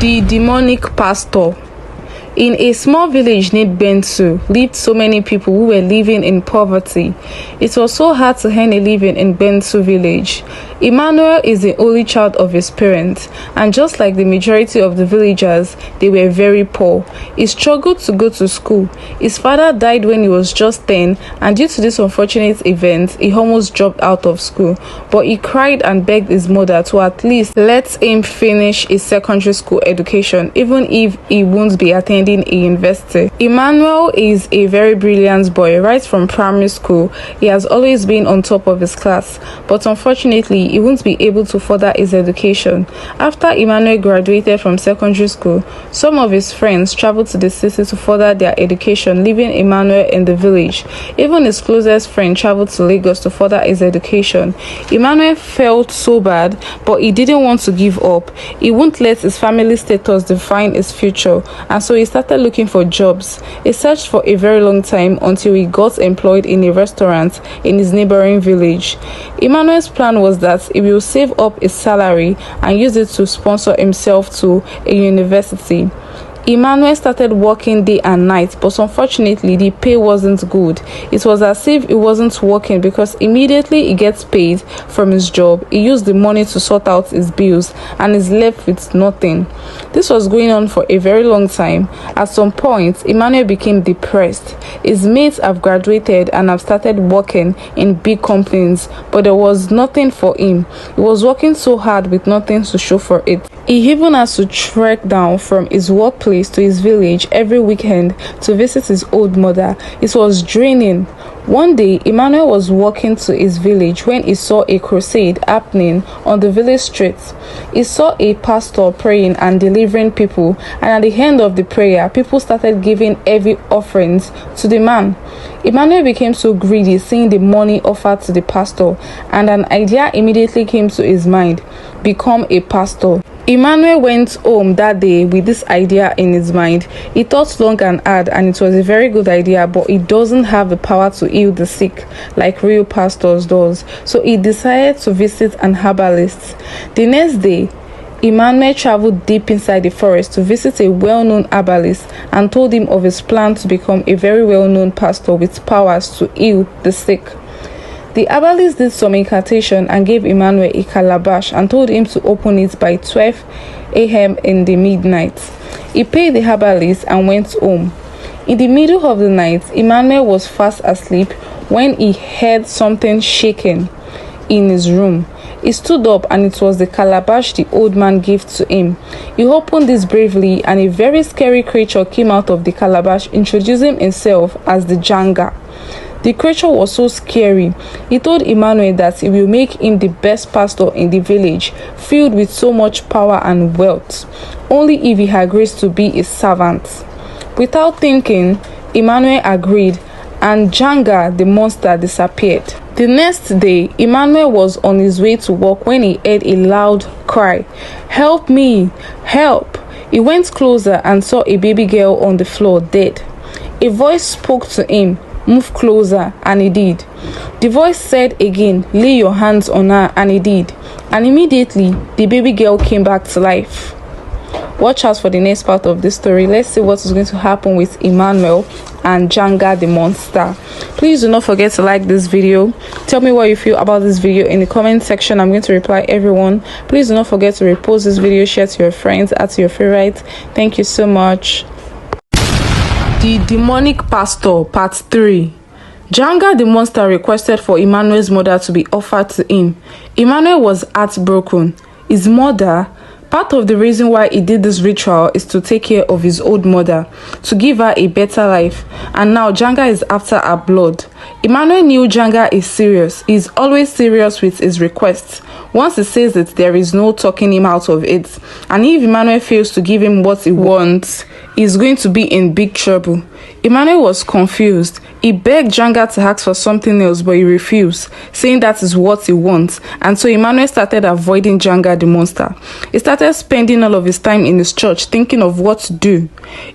The demonic pastor. In a small village named Bentu lived so many people who were living in poverty. It was so hard to earn a living in Bentu village. Emmanuel is the only child of his parents, and just like the majority of the villagers, they were very poor. He struggled to go to school. His father died when he was just 10, and due to this unfortunate event, he almost dropped out of school. But he cried and begged his mother to at least let him finish his secondary school education, even if he won't be attending a university. Emmanuel is a very brilliant boy. Right from primary school, he has always been on top of his class, but unfortunately, he won't be able to further his education. After Emmanuel graduated from secondary school, some of his friends traveled to the city to further their education, leaving Emmanuel in the village. Even his closest friend traveled to Lagos to further his education. Emmanuel felt so bad, but he didn't want to give up. He won't let his family status define his future, and so he started looking for jobs. He searched for a very long time until he got employed in a restaurant in his neighboring village. Emmanuel's plan was that he will save up his salary and use it to sponsor himself to a university. Emmanuel started working day and night, but unfortunately the pay wasn't good. It was as if he wasn't working, because immediately he gets paid from his job, he used the money to sort out his bills and is left with nothing. This was going on for a very long time. At some point, Emmanuel became depressed. His mates have graduated and have started working in big companies, but there was nothing for him. He was working so hard with nothing to show for it. He even has to trek down from his workplace to his village every weekend to visit his old mother. It was draining. One day, Emmanuel was walking to his village when he saw a crusade happening on the village streets. He saw a pastor praying and delivering people, and at the end of the prayer, people started giving heavy offerings to the man. Emmanuel became so greedy seeing the money offered to the pastor, and an idea immediately came to his mind: become a pastor. Emmanuel went home that day with this idea in his mind. He thought long and hard, and it was a very good idea, but it doesn't have the power to heal the sick like real pastors does. So he decided to visit an herbalist. The next day, Emmanuel traveled deep inside the forest to visit a well-known herbalist and told him of his plan to become a very well-known pastor with powers to heal the sick. The herbalist did some incantation and gave Emmanuel a calabash and told him to open it by 12 a.m. in the midnight. He paid the herbalist and went home. In the middle of the night, Emmanuel was fast asleep when he heard something shaking in his room. He stood up, and it was the calabash the old man gave to him. He opened this bravely, and a very scary creature came out of the calabash, introducing himself as the Janga. The creature was so scary. He told Emmanuel that he will make him the best pastor in the village, filled with so much power and wealth, only if he agrees to be his servant. Without thinking, Emmanuel agreed, and Janga, the monster, disappeared. The next day, Emmanuel was on his way to work when he heard a loud cry, "Help me! Help!" He went closer and saw a baby girl on the floor, dead. A voice spoke to him, "Move closer," and he did. The voice said again, "Lay your hands on her," and he did. And immediately, the baby girl came back to life. Watch out for the next part of this story. Let's see what is going to happen with Emmanuel and Janga the monster. Please do not forget to like this video. Tell me what you feel about this video in the comment section. I'm going to reply everyone. Please do not forget to repost this video, share to your friends, add to your favorites. Thank you so much. The Demonic Pastor, Part 3. Janga the monster requested for Emmanuel's mother to be offered to him. Emmanuel was heartbroken. His mother, part of the reason why he did this ritual is to take care of his old mother, to give her a better life, and now Janga is after her blood. Emmanuel knew Janga is serious. He's always serious with his requests. Once he says it, there is no talking him out of it. And if Emmanuel fails to give him what he wants, he's going to be in big trouble. Emmanuel was confused. He begged Janga to ask for something else, but he refused, saying that is what he wants. And so Emmanuel started avoiding Janga the monster. He started spending all of his time in his church thinking of what to do.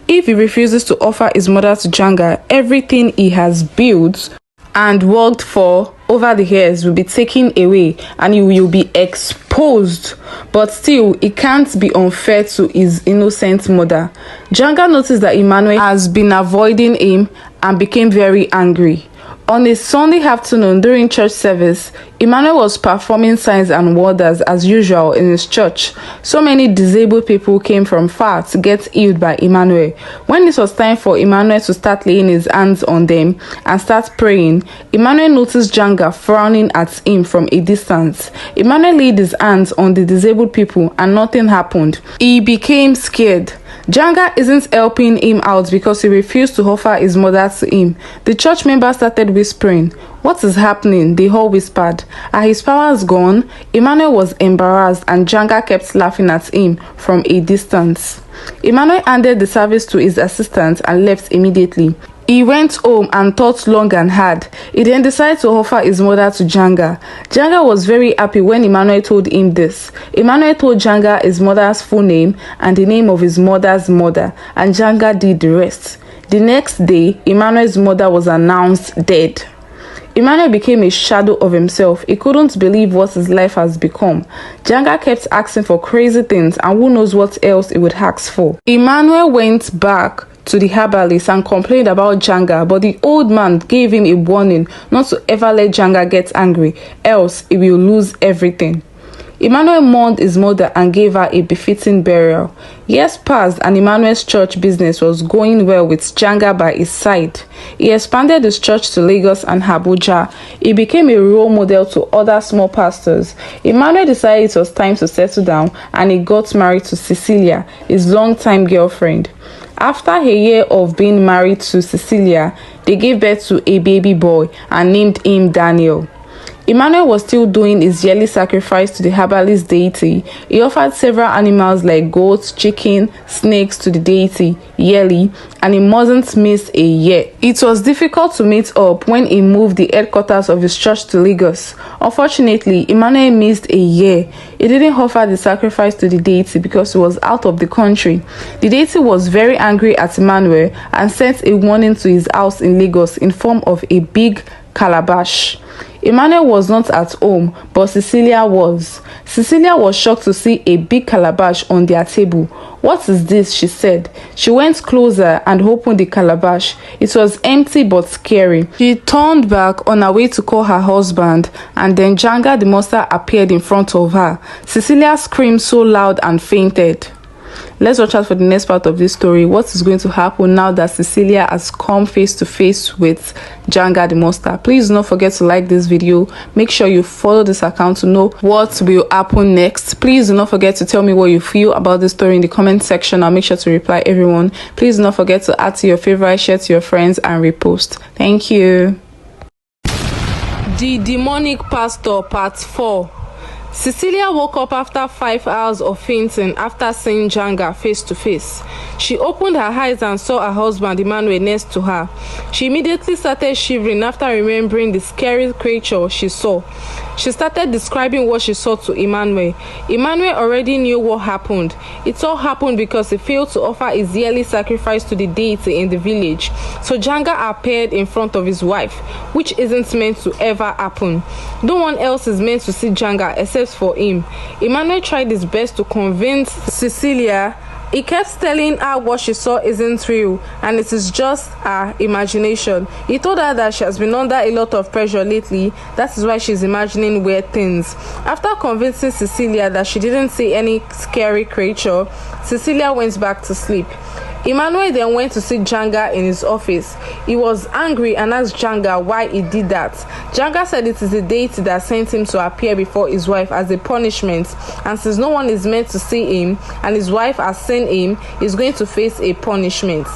If he refuses to offer his mother to Janga, everything he has built and worked for over the hairs will be taken away and you will be exposed. But still, it can't be unfair to his innocent mother. Janga noticed that Emmanuel has been avoiding him and became very angry. On a Sunday afternoon during church service, Emmanuel was performing signs and wonders as usual in his church. So many disabled people came from far to get healed by Emmanuel. When it was time for Emmanuel to start laying his hands on them and start praying, Emmanuel noticed Janga frowning at him from a distance. Emmanuel laid his hands on the disabled people and nothing happened. He became scared. Janga isn't helping him out because he refused to offer his mother to him. The church members started whispering, "What is happening?" They all whispered. Are his powers gone? Emmanuel was embarrassed and Janga kept laughing at him from a distance. Emmanuel handed the service to his assistant and left immediately. He went home and thought long and hard. He then decided to offer his mother to Janga. Janga was very happy when Emmanuel told him this. Emmanuel told Janga his mother's full name and the name of his mother's mother, and Janga did the rest. The next day, Emmanuel's mother was announced dead. Emmanuel became a shadow of himself. He couldn't believe what his life has become. Janga kept asking for crazy things, and who knows what else he would ask for. Emmanuel went back to the herbalist and complained about Janga, but the old man gave him a warning not to ever let Janga get angry, else he will lose everything. Emmanuel mourned his mother and gave her a befitting burial. Years passed and Emmanuel's church business was going well with Janga by his side. He expanded his church to Lagos and Abuja. He became a role model to other small pastors. Emmanuel decided it was time to settle down and he got married to Cecilia, his longtime girlfriend. After a year of being married to Cecilia, they gave birth to a baby boy and named him Daniel. Emmanuel was still doing his yearly sacrifice to the herbalist deity. He offered several animals like goats, chicken, snakes to the deity yearly, and he mustn't miss a year. It was difficult to meet up when he moved the headquarters of his church to Lagos. Unfortunately, Emmanuel missed a year. He didn't offer the sacrifice to the deity because he was out of the country. The deity was very angry at Emmanuel and sent a warning to his house in Lagos in form of a big calabash. Emmanuel was not at home, but Cecilia was. Cecilia was shocked to see a big calabash on their table. "What is this?" she said. She went closer and opened the calabash. It was empty but scary. She turned back on her way to call her husband, and then Janga the monster appeared in front of her. Cecilia screamed so loud and fainted. Let's watch out for the next part of this story. What is going to happen now that Cecilia has come face to face with Janga the monster? Please do not forget to like this video. Make sure you follow this account to know what will happen next. Please do not forget to tell me what you feel about this story in the comment section. I'll make sure to reply everyone. Please do not forget to add to your favorite, share to your friends, and repost. Thank you. The Demonic Pastor Part 4. Cecilia woke up after 5 hours of fainting after seeing Janga face to face. She opened her eyes and saw her husband Emmanuel next to her. She immediately started shivering after remembering the scary creature she saw. She started describing what she saw to Emmanuel. Emmanuel already knew what happened. It all happened because he failed to offer his yearly sacrifice to the deity in the village. So Janga appeared in front of his wife, which isn't meant to ever happen. No one else is meant to see Janga except for him. Emmanuel tried his best to convince Cecilia. He kept telling her what she saw isn't real and it is just her imagination. He told her that she has been under a lot of pressure lately. That is why she's imagining weird things. After convincing Cecilia that she didn't see any scary creature, Cecilia went back to sleep. Emmanuel then went to see Janga in his office. He was angry and asked Janga why he did that. Janga said it is the deity that sent him to appear before his wife as a punishment, and since no one is meant to see him and his wife has seen him, he's going to face a punishment.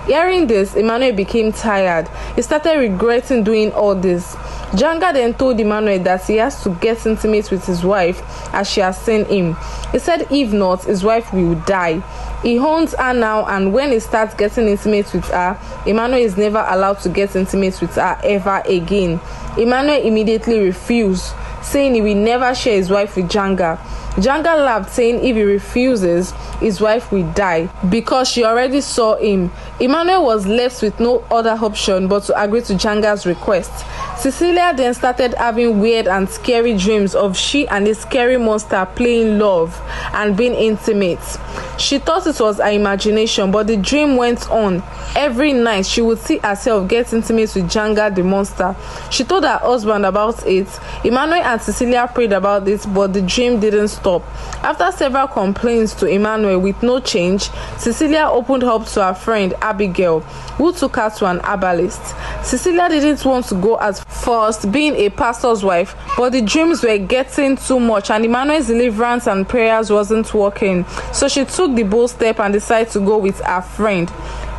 Hearing this, Emmanuel became tired. He started regretting doing all this. Janga then told Emmanuel that he has to get intimate with his wife as she has seen him. He said if not, his wife will die. He owns her now, and when he starts getting intimate with her, Emmanuel is never allowed to get intimate with her ever again. Emmanuel immediately refused, saying he will never share his wife with Janga. Janga laughed, saying if he refuses, his wife will die because she already saw him. Emmanuel was left with no other option but to agree to Janga's request. Cecilia then started having weird and scary dreams of she and a scary monster playing love and being intimate. She thought it was her imagination, but the dream went on. Every night she would see herself get intimate with Janga the monster. She told her husband about it. Emmanuel and Cecilia prayed about it, but the dream didn't stop. After several complaints to Emmanuel with no change, Cecilia opened up to her friend Abigail, who took her to an herbalist. Cecilia didn't want to go at first, being a pastor's wife, but the dreams were getting too much and Emmanuel's deliverance and prayers wasn't working. So she took the bold step and decided to go with her friend.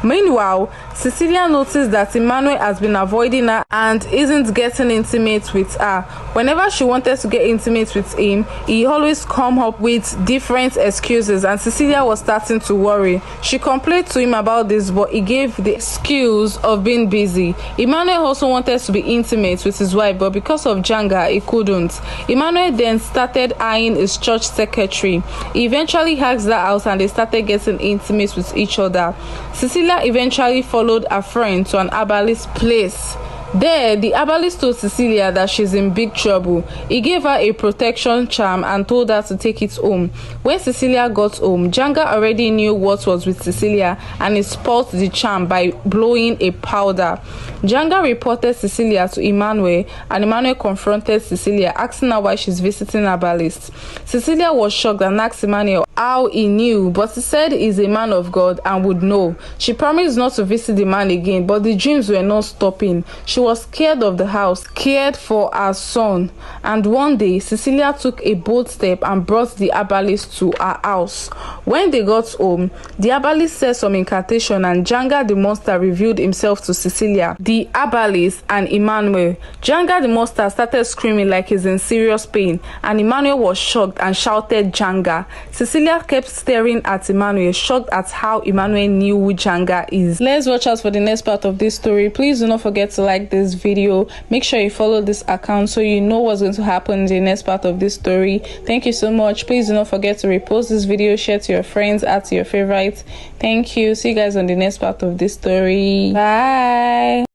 Meanwhile, Cecilia noticed that Emmanuel has been avoiding her and isn't getting intimate with her. Whenever she wanted to get intimate with him, he always come up with different excuses and Cecilia was starting to worry. She complained to him about this, but he gave the excuse of being busy. Emmanuel also wanted to be intimate with his wife, but because of Janga, he couldn't. Emmanuel then started eyeing his church secretary. He eventually asked her out and they started getting intimate with each other. Cecilia eventually followed her friend to an herbalist place. There, the herbalist told Cecilia that she's in big trouble. He gave her a protection charm and told her to take it home. When Cecilia got home, Janga already knew what was with Cecilia and he spoiled the charm by blowing a powder. Janga reported Cecilia to Emmanuel and Emmanuel confronted Cecilia, asking her why she's visiting herbalist. Cecilia was shocked and asked Emmanuel how he knew, but he said he's a man of God and would know. She promised not to visit the man again, but the dreams were not stopping. She was scared of the house, scared for her son, and one day Cecilia took a bold step and brought the herbalist to her house. When they got home, the herbalist said some incantation and Janga the monster revealed himself to Cecilia, the herbalist, and Emmanuel. Janga the monster started screaming like he's in serious pain and Emmanuel was shocked and shouted Janga. Cecilia kept staring at Emmanuel, shocked at how Emmanuel knew who Janga is. Let's watch out for the next part of this story. Please do not forget to like this video. Make sure you follow this account so you know what's going to happen in the next part of this story. Thank you so much. Please do not forget to repost this video, share to your friends, add to your favorites. Thank you. See you guys on the next part of this story. Bye.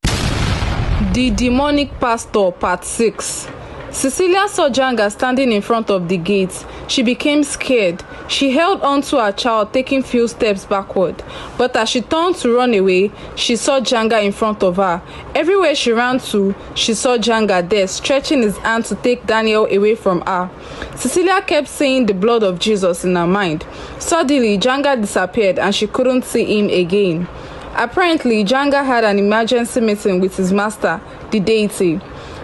The Demonic Pastor, Part 6. Cecilia saw Janga standing in front of the gate. She became scared. She held on to her child, taking few steps backward. But as she turned to run away, she saw Janga in front of her. Everywhere she ran to, she saw Janga there, stretching his hand to take Daniel away from her. Cecilia kept saying the blood of Jesus in her mind. Suddenly, Janga disappeared and she couldn't see him again. Apparently, Janga had an emergency meeting with his master, the deity.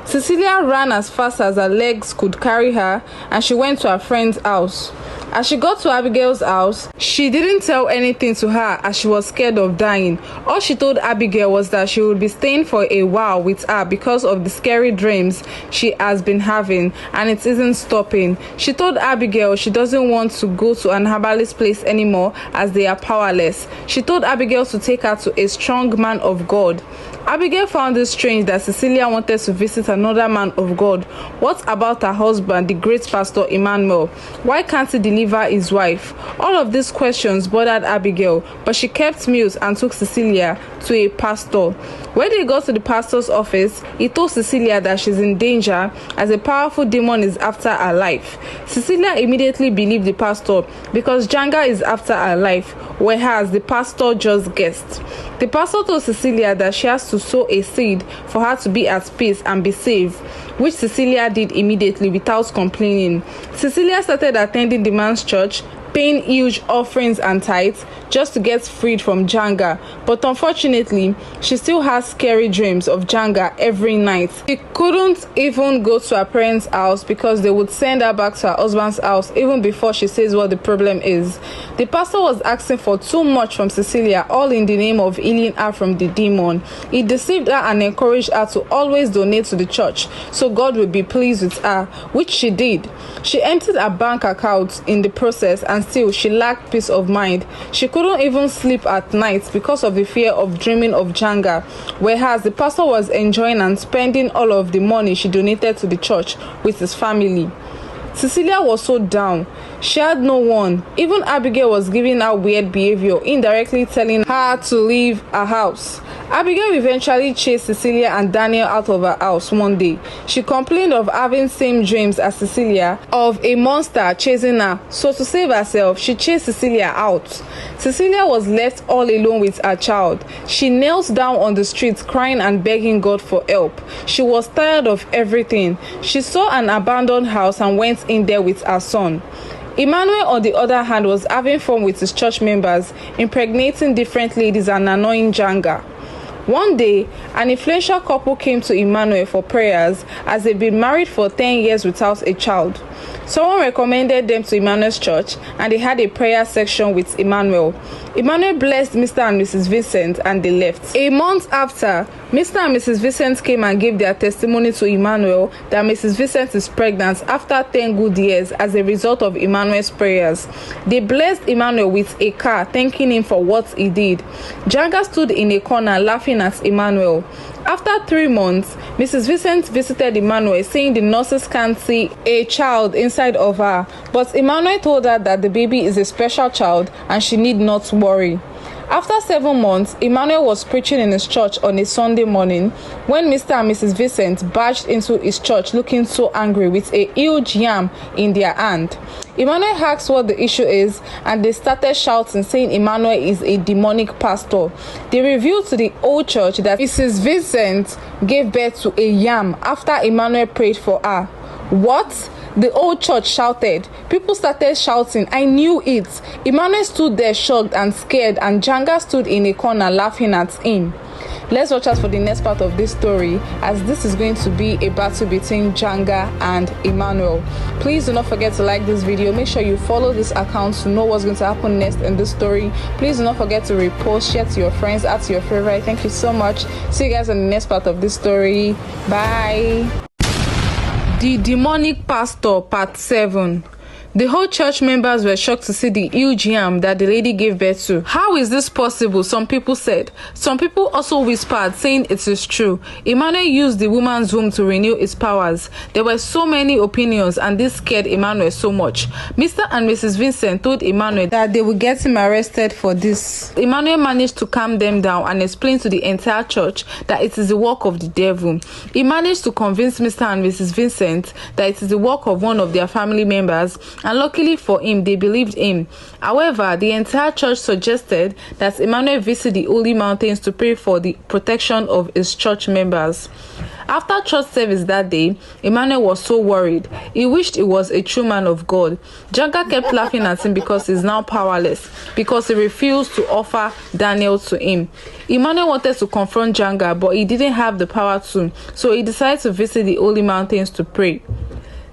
Cecilia ran as fast as her legs could carry her and she went to her friend's house. As she got to Abigail's house, she didn't tell anything to her as she was scared of dying. All she told Abigail was that she would be staying for a while with her because of the scary dreams she has been having and it isn't stopping. She told Abigail she doesn't want to go to an herbalist place anymore as they are powerless. She told Abigail to take her to a strong man of God. Abigail found it strange that Cecilia wanted to visit another man of God. What about her husband, the great pastor Emmanuel? Why can't he deliver his wife? All of these questions bothered Abigail, but she kept mute and took Cecilia to a pastor. When they got to the pastor's office, he told Cecilia that she's in danger as a powerful demon is after her life. Cecilia immediately believed the pastor because Janga is after her life, whereas the pastor just guessed. The pastor told Cecilia that she has to sow a seed for her to be at peace and be safe, which Cecilia did immediately without complaining. Cecilia started attending the man's church, paying huge offerings and tithes just to get freed from Janga. But unfortunately, she still has scary dreams of Janga every night. She couldn't even go to her parents' house because they would send her back to her husband's house even before she says what the problem is. The pastor was asking for too much from Cecilia, all in the name of healing her from the demon. He deceived her and encouraged her to always donate to the church so God would be pleased with her, which she did. She emptied her bank account in the process and still she lacked peace of mind. She couldn't even sleep at night because of the fear of dreaming of Janga, whereas the pastor was enjoying and spending all of the money she donated to the church with his family. Cecilia was so down. She had no one. Even Abigail was giving her weird behavior, indirectly telling her to leave her house. Abigail eventually chased Cecilia and Daniel out of her house one day. She complained of having same dreams as Cecilia, of a monster chasing her. So to save herself, she chased Cecilia out. Cecilia was left all alone with her child. She knelt down on the street crying and begging God for help. She was tired of everything. She saw an abandoned house and went in there with her son. Emmanuel, on the other hand, was having fun with his church members, impregnating different ladies and annoying Janga. One day, an influential couple came to Emmanuel for prayers as they'd been married for 10 years without a child. Someone recommended them to Emmanuel's church and they had a prayer section with Emmanuel. Emmanuel blessed Mr. and Mrs. Vincent and they left. A month after, Mr. and Mrs. Vincent came and gave their testimony to Emmanuel that Mrs. Vincent is pregnant after 10 good years as a result of Emmanuel's prayers. They blessed Emmanuel with a car, thanking him for what he did. Janga stood in a corner laughing at Emmanuel. After 3 months, Mrs. Vincent visited Emmanuel, saying the nurses can't see a child inside of her, but Emmanuel told her that the baby is a special child and she need not worry. After 7 months, Emmanuel was preaching in his church on a Sunday morning when Mr. and Mrs. Vincent barged into his church looking so angry with a huge yam in their hand. Emmanuel asked what the issue is and they started shouting, saying Emmanuel is a demonic pastor. They revealed to the whole church that Mrs. Vincent gave birth to a yam after Emmanuel prayed for her. What? The whole church shouted. People started shouting, I knew it. Emmanuel stood there shocked and scared and Janga stood in a corner laughing at him. Let's watch out for the next part of this story, as this is going to be a battle between Janga and Emmanuel. Please do not forget to like this video. Make sure you follow this account to know what's going to happen next in this story. Please do not forget to repost, share to your friends, add to your favorite. Thank you so much. See you guys in the next part of this story. Bye. The Demonic Pastor, Part 7. The whole church members were shocked to see the huge yam that the lady gave birth to. How is this possible? Some people said. Some people also whispered, saying it is true. Emmanuel used the woman's womb to renew its powers. There were so many opinions and this scared Emmanuel so much. Mr. and Mrs. Vincent told Emmanuel that they would get him arrested for this. Emmanuel managed to calm them down and explain to the entire church that it is the work of the devil. He managed to convince Mr. and Mrs. Vincent that it is the work of one of their family members, and luckily for him, they believed him. However, the entire church suggested that Emmanuel visit the holy mountains to pray for the protection of his church members. After church service that day, Emmanuel was so worried. He wished he was a true man of God. Janga kept laughing at him because he's now powerless, because he refused to offer Daniel to him. Emmanuel wanted to confront Janga, but he didn't have the power to, so he decided to visit the holy mountains to pray.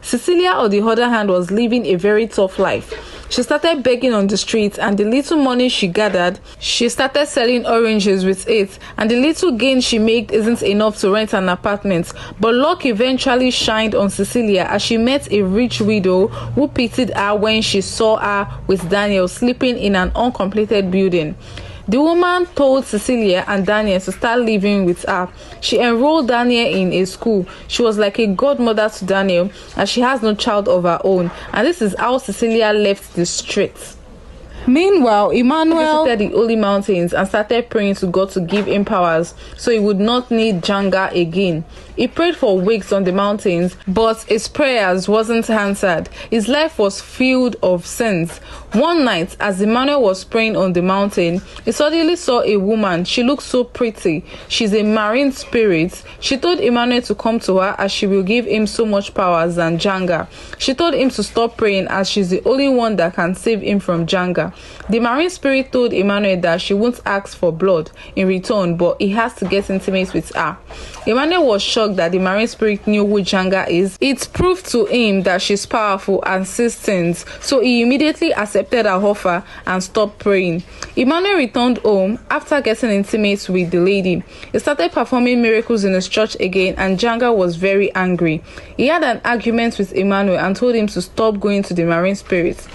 Cecilia, on the other hand, was living a very tough life. She started begging on the streets, and the little money she gathered, she started selling oranges with it, and the little gain she made isn't enough to rent an apartment. But luck eventually shined on Cecilia as she met a rich widow who pitied her when she saw her with Daniel sleeping in an uncompleted building. The woman told Cecilia and Daniel to start living with her. She enrolled Daniel in a school. She was like a godmother to Daniel as she has no child of her own. And this is how Cecilia left the streets. Meanwhile, Emmanuel visited the holy mountains and started praying to God to give him powers so he would not need Janga again. He prayed for weeks on the mountains, but his prayers wasn't answered. His life was filled of sins. One night, as Emmanuel was praying on the mountain, he suddenly saw a woman. She looked so pretty. She's a marine spirit. She told Emmanuel to come to her as she will give him so much powers than Janga. She told him to stop praying as she's the only one that can save him from Janga. The marine spirit told Emmanuel that she won't ask for blood in return, but he has to get intimate with her. Emmanuel was shocked that the marine spirit knew who Janga is. It proved to him that she's powerful and sees things, so he immediately accepted her offer and stopped praying. Emmanuel returned home after getting intimate with the lady. He started performing miracles in his church again, and Janga was very angry. He had an argument with Emmanuel and told him to stop going to the marine spirit.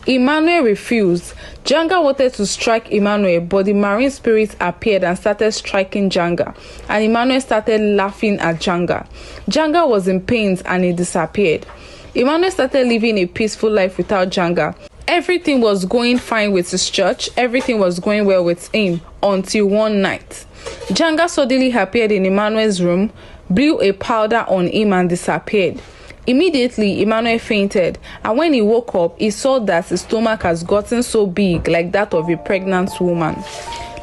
Emmanuel refused. Janga wanted to strike Emmanuel, but the marine spirit appeared and started striking Janga, and Emmanuel started laughing at Janga. Janga was in pain and he disappeared. Emmanuel started living a peaceful life without Janga. Everything was going fine with his church, everything was going well with him until one night. Janga suddenly appeared in Emmanuel's room, blew a powder on him and disappeared. Immediately, Emmanuel fainted, and when he woke up, he saw that his stomach has gotten so big, like that of a pregnant woman.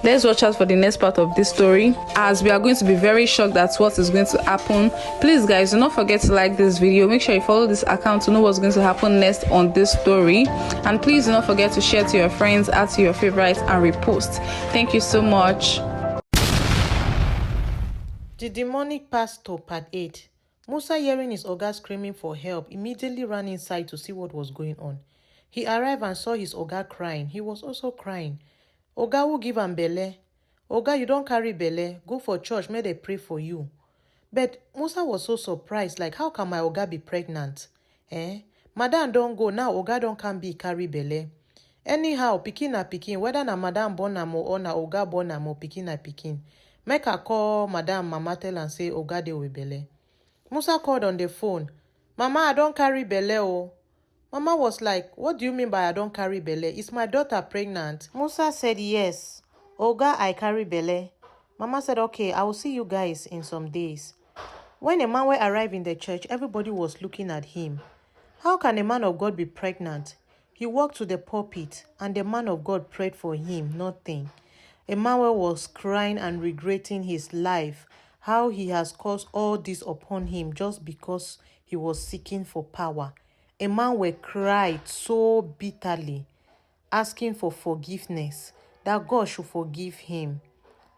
Let's watch out for the next part of this story, as we are going to be very shocked at what is going to happen. Please guys, do not forget to like this video. Make sure you follow this account to know what's going to happen next on this story, and please do not forget to share to your friends, add to your favorites, and repost. Thank you so much. The demonic pastor, part 8. Musa, hearing his oga screaming for help, immediately ran inside to see what was going on. He arrived and saw his oga crying. He was also crying. Oga, who give am belle? Oga, you don't carry belle. Go for church, may they pray for you. But Musa was so surprised, like, how can my oga be pregnant? Madam don't go, now oga don't can be carry belle. Anyhow, pikin na pikin, whether na madam born am or na oga born am or pikin na pikin. Make her call madam mama tell and say oga dey with belle. Musa called on the phone. Mama, I don't carry belle oh. Mama was like, what do you mean by I don't carry belle? Is my daughter pregnant? Musa said yes. Oga, I carry belle. Mama said, okay, I will see you guys in some days. When Emmanuel arrived in the church, everybody was looking at him. How can a man of God be pregnant? He walked to the pulpit and the man of God prayed for him, nothing. Emmanuel was crying and regretting his life, how he has caused all this upon him just because he was seeking for power. Emmanuel cried so bitterly, asking for forgiveness, that God should forgive him.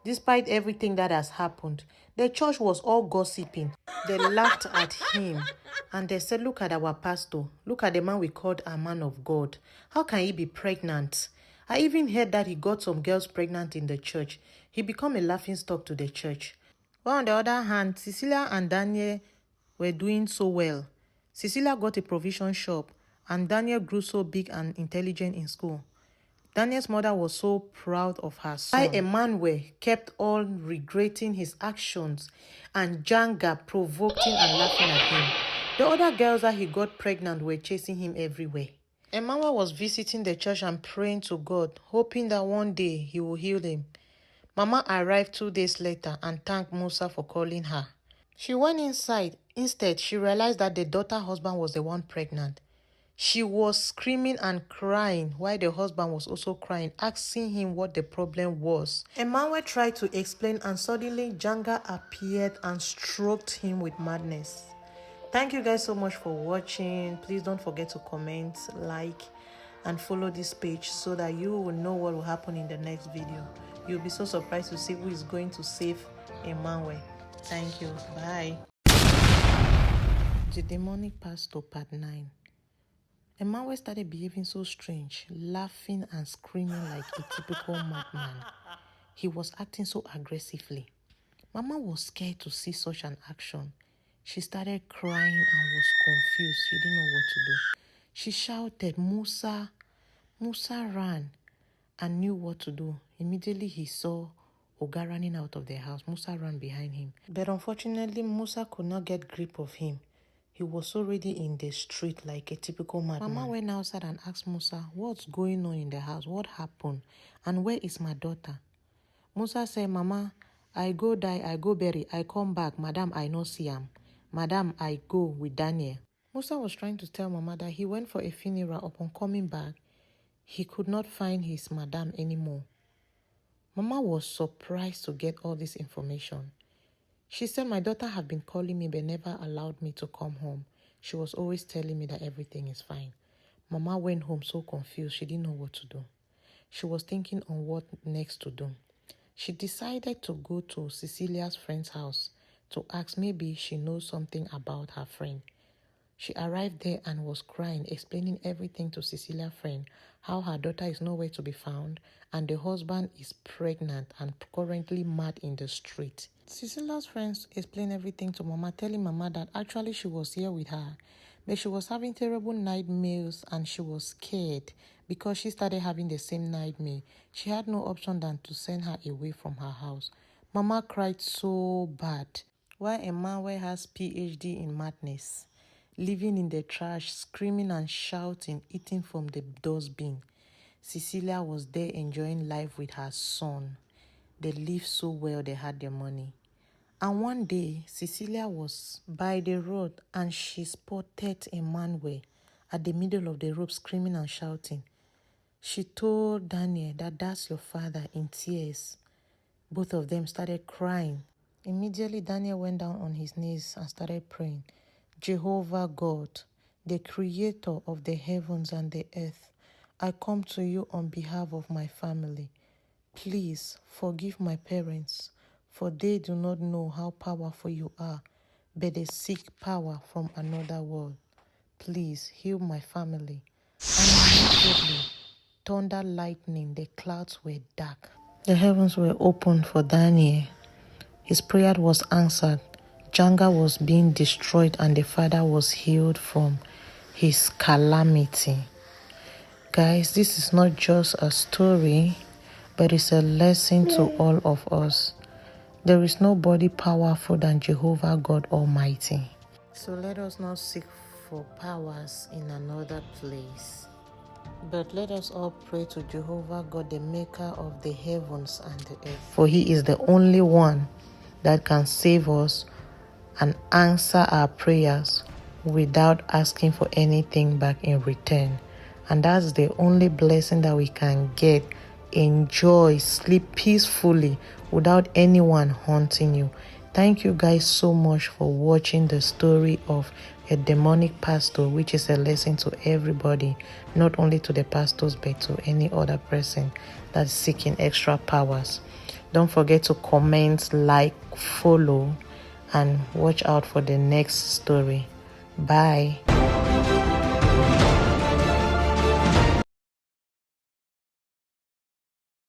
Despite everything that has happened, the church was all gossiping. They laughed at him and they said, look at our pastor. Look at the man we called a man of God. How can he be pregnant? I even heard that he got some girls pregnant in the church. He became a laughingstock to the church. But on the other hand, Cecilia and Daniel were doing so well. Cecilia got a provision shop and Daniel grew so big and intelligent in school. Daniel's mother was so proud of her son. While Emmanuel kept on regretting his actions and Janga provoking and laughing at him. The other girls that he got pregnant were chasing him everywhere. Emmanuel was visiting the church and praying to God, hoping that one day he will heal him. Mama arrived 2 days later and thanked Musa for calling her. She went inside. Instead, she realized that the daughter's husband was the one pregnant. She was screaming and crying while the husband was also crying, asking him what the problem was. Emmanuel tried to explain and suddenly Janga appeared and stroked him with madness. Thank you guys so much for watching. Please don't forget to comment, like, and follow this page so that you will know what will happen in the next video. You'll be so surprised to see who is going to save Emmanuel. Thank you. Bye. The demonic pastor, part 9. Emmanuel started behaving so strange, laughing and screaming like a typical madman. He was acting so aggressively. Mama was scared to see such an action. She started crying and was confused. She didn't know what to do. She shouted, Musa. Musa ran and knew what to do. Immediately he saw Oga running out of the house. Musa ran behind him. But unfortunately, Musa could not get grip of him. He was already in the street like a typical madman. Mama went outside and asked Musa, what's going on in the house? What happened? And where is my daughter? Musa said, Mama, I go die, I go bury, I come back. Madam, I no see am. Madam, I go with Daniel. Musa was trying to tell Mama that he went for a funeral. Upon coming back, he could not find his madam anymore. Mama was surprised to get all this information. She said, my daughter had been calling me but never allowed me to come home. She was always telling me that everything is fine. Mama went home so confused. She didn't know what to do. She was thinking on what next to do. She decided to go to Cecilia's friend's house to ask maybe she knows something about her friend. She arrived there and was crying, explaining everything to Cecilia's friend, how her daughter is nowhere to be found and the husband is pregnant and currently mad in the street. Cecilia's friends explained everything to Mama, telling Mama that actually she was here with her, but she was having terrible nightmares and she was scared because she started having the same nightmare. She had no option than to send her away from her house. Mama cried so bad. While Emmanuel has PhD in madness, living in the trash, screaming and shouting, eating from the dustbin. Cecilia was there enjoying life with her son. They lived so well, they had their money. And one day, Cecilia was by the road and she spotted Emmanuel at the middle of the road screaming and shouting. She told Daniel that that's your father in tears. Both of them started crying. Immediately, Daniel went down on his knees and started praying. Jehovah God, the creator of the heavens and the earth, I come to you on behalf of my family. Please forgive my parents, for they do not know how powerful you are, but they seek power from another world. Please heal my family. And immediately, thunder, lightning, the clouds were dark. The heavens were opened for Daniel. His prayer was answered. Janga was being destroyed and the father was healed from his calamity. Guys, this is not just a story, but it's a lesson to all of us. There is nobody powerful than Jehovah God Almighty. So let us not seek for powers in another place, but let us all pray to Jehovah God, the maker of the heavens and the earth. For he is the only one that can save us and answer our prayers without asking for anything back in return. And that's the only blessing that we can get. Enjoy, sleep peacefully without anyone haunting you. Thank you guys so much for watching the story of a demonic pastor, which is a lesson to everybody, not only to the pastors but to any other person that's seeking extra powers. Don't forget to comment, like, follow, and watch out for the next story. Bye.